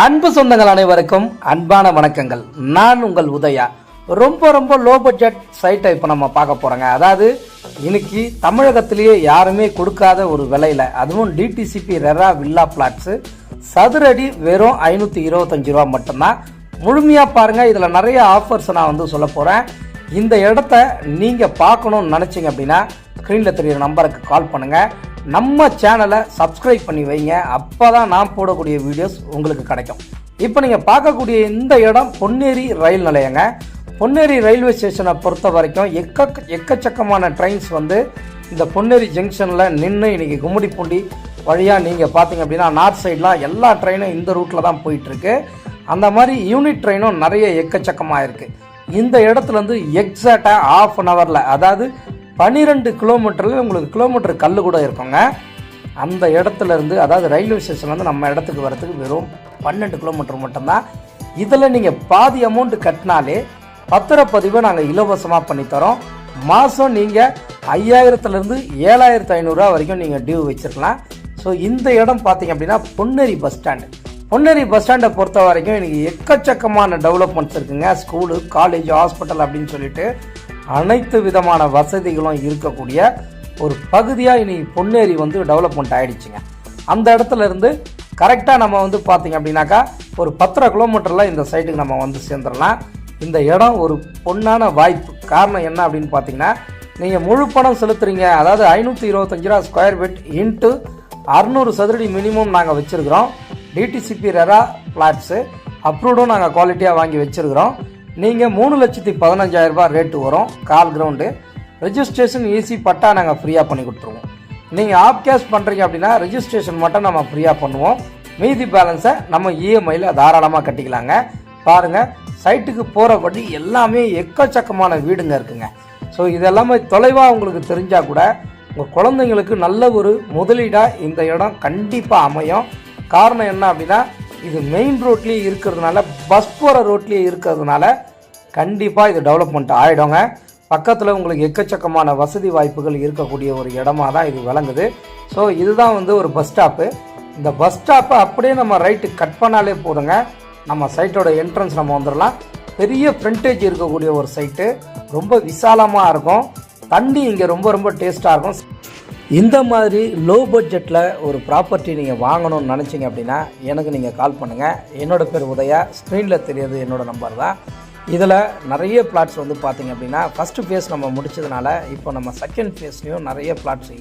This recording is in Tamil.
அன்பு சொந்தங்கள் அனைவருக்கும் அன்பான வணக்கங்கள். நான் உங்கள் உதயா. ரொம்ப லோ பட்ஜெட் சைட்டை இப்போ நம்ம பார்க்க போகிறோங்க. அதாவது இன்னைக்கு தமிழகத்திலேயே யாருமே கொடுக்காத ஒரு விலையில், அதுவும் டிடிசிபி ரெரா வில்லா பிளாட்ஸு சதுரடி வெறும் 525 ரூபா மட்டும்தான். முழுமையாக பாருங்கள். இதில் நிறைய ஆஃபர்ஸ் நான் வந்து சொல்ல போகிறேன். இந்த இடத்த நீங்கள் பார்க்கணுன்னு நினச்சிங்க அப்படின்னா ஸ்க்ரீனில் தெரிகிற நம்பருக்கு கால் பண்ணுங்கள். நம்ம சேனலை சப்ஸ்கிரைப் பண்ணி வைங்க. அப்போ தான் நான் போடக்கூடிய வீடியோஸ் உங்களுக்கு கிடைக்கும். இப்போ நீங்கள் பார்க்கக்கூடிய இந்த இடம் பொன்னேரி ரயில் நிலையங்க. பொன்னேரி ரயில்வே ஸ்டேஷனை பொறுத்த வரைக்கும் எக்கச்சக்கமான ட்ரெயின்ஸ் வந்து இந்த பொன்னேரி ஜங்ஷனில் நின்று இன்றைக்கி கும்மிடிப்பூண்டி வழியாக நீங்கள் பார்த்தீங்க அப்படின்னா நார்த் சைட்லாம் எல்லா ட்ரெயினும் இந்த ரூட்டில் தான் போயிட்டுருக்கு. அந்த மாதிரி யூனிட் ட்ரெயினும் நிறைய எக்கச்சக்கமாக இருக்குது. இந்த இடத்துலேருந்து எக்ஸாக்டாக ½ அன் ஹவரில், அதாவது 12 கிலோமீட்டரில் உங்களுக்கு கிலோமீட்டர் கல் கூட இருக்குங்க. அந்த இடத்துலேருந்து, அதாவது ரயில்வே ஸ்டேஷன் வந்து நம்ம இடத்துக்கு வரத்துக்கு வெறும் 12 கிலோமீட்டர் மட்டும்தான். இதில் நீங்கள் பாதி அமௌண்ட் கட்டினாலே பத்திரப்பதிவை நாங்கள் இலவசமாக பண்ணித்தரோம். மாதம் நீங்கள் 5000லேருந்து 7500 வரைக்கும் நீங்கள் டியூ வச்சுருக்கலாம். ஸோ இந்த இடம் பார்த்தீங்க அப்படின்னா Ponneri bus stand. Ponneri bus ஸ்டாண்டை பொறுத்த வரைக்கும் இன்றைக்கி எக்கச்சக்கமான டெவலப்மெண்ட்ஸ் இருக்குங்க. ஸ்கூலு, காலேஜ், ஹாஸ்பிட்டல் அப்படின்னு சொல்லிட்டு அனைத்து விதமான வசதிகளும் இருக்கக்கூடிய ஒரு பகுதியாக இன்னைக்கு பொன்னேரி வந்து டெவலப்மெண்ட் ஆகிடுச்சிங்க. அந்த இடத்துல இருந்து கரெக்டாக நம்ம வந்து பார்த்திங்க அப்படின்னாக்கா ஒரு 10 கிலோமீட்டரில் இந்த சைட்டுக்கு நம்ம வந்து சேர்ந்துடலாம். இந்த இடம் ஒரு பொன்னான வாய்ப்பு. காரணம் என்ன அப்படின்னு பார்த்தீங்கன்னா, நீங்கள் முழு பணம் செலுத்துறீங்க. அதாவது 525 ரூபா ஸ்கொயர் ஃபீட் இன்ட்டு 600 சதுரடி மினிமம் நாங்கள் வச்சுருக்கிறோம். டிடிசிபி ரெரா பிளாட்ஸு அப்ரூவ்டும் நாங்கள் குவாலிட்டியாக வாங்கி வச்சுருக்கிறோம். நீங்கள் 3,15,000 ரூபாய் ரேட்டு வரும். கால் கிரவுண்டு ரெஜிஸ்ட்ரேஷன் ஈஸி பட்டா நாங்கள் ஃப்ரீயாக பண்ணி கொடுத்துருவோம். நீங்கள் ஆப் கேஷ் பண்ணுறீங்க அப்படின்னா ரெஜிஸ்ட்ரேஷன் மட்டும் நம்ம ஃப்ரீயாக பண்ணுவோம். மீதி பேலன்ஸை நம்ம இஎம்ஐயில் தாராளமாக கட்டிக்கலாங்க. பாருங்கள், சைட்டுக்கு போகிற வழி எல்லாமே எக்கச்சக்கமான வீடுங்க இருக்குங்க. ஸோ இதெல்லாமே தொலைவாக உங்களுக்கு தெரிஞ்சால் கூட உங்கள் குழந்தைங்களுக்கு நல்ல ஒரு முதலீடாக இந்த இடம் கண்டிப்பாக அமையும். காரணம் என்ன அப்படின்னா, இது மெயின் ரோட்லேயே இருக்கிறதுனால, பஸ் போகிற ரோட்லேயே இருக்கிறதுனால கண்டிப்பாக இது டெவலப்மெண்ட் ஆகிடுங்க. பக்கத்தில் உங்களுக்கு எக்கச்சக்கமான வசதி வாய்ப்புகள் இருக்கக்கூடிய ஒரு இடமா தான் இது விளங்குது. ஸோ இதுதான் வந்து ஒரு பஸ் ஸ்டாப்பு. இந்த பஸ் ஸ்டாப்பை அப்படியே நம்ம ரைட்டு கட் பண்ணாலே போதுங்க, நம்ம சைட்டோட என்ட்ரன்ஸ் நம்ம வந்துடலாம். பெரிய ஃப்ரண்டேஜ் இருக்கக்கூடிய ஒரு சைட்டு, ரொம்ப விசாலமாக இருக்கும். தண்ணி இங்கே ரொம்ப டேஸ்ட்டாக இருக்கும். இந்த மாதிரி லோ பட்ஜெட்டில் ஒரு ப்ராப்பர்ட்டி நீங்கள் வாங்கணும்னு நினச்சிங்க அப்படின்னா எனக்கு நீங்கள் கால் பண்ணுங்கள். என்னோடய பேர் உதயா. ஸ்க்ரீனில் தெரியாது என்னோடய நம்பர் தான். இதில் நிறைய பிளாட்ஸ் வந்து பார்த்திங்க அப்படின்னா ஃபஸ்ட்டு ஃபேஸ் நம்ம முடிச்சதுனால இப்போ நம்ம செகண்ட் ஃபேஸ்லேயும் நிறைய பிளாட்ஸ்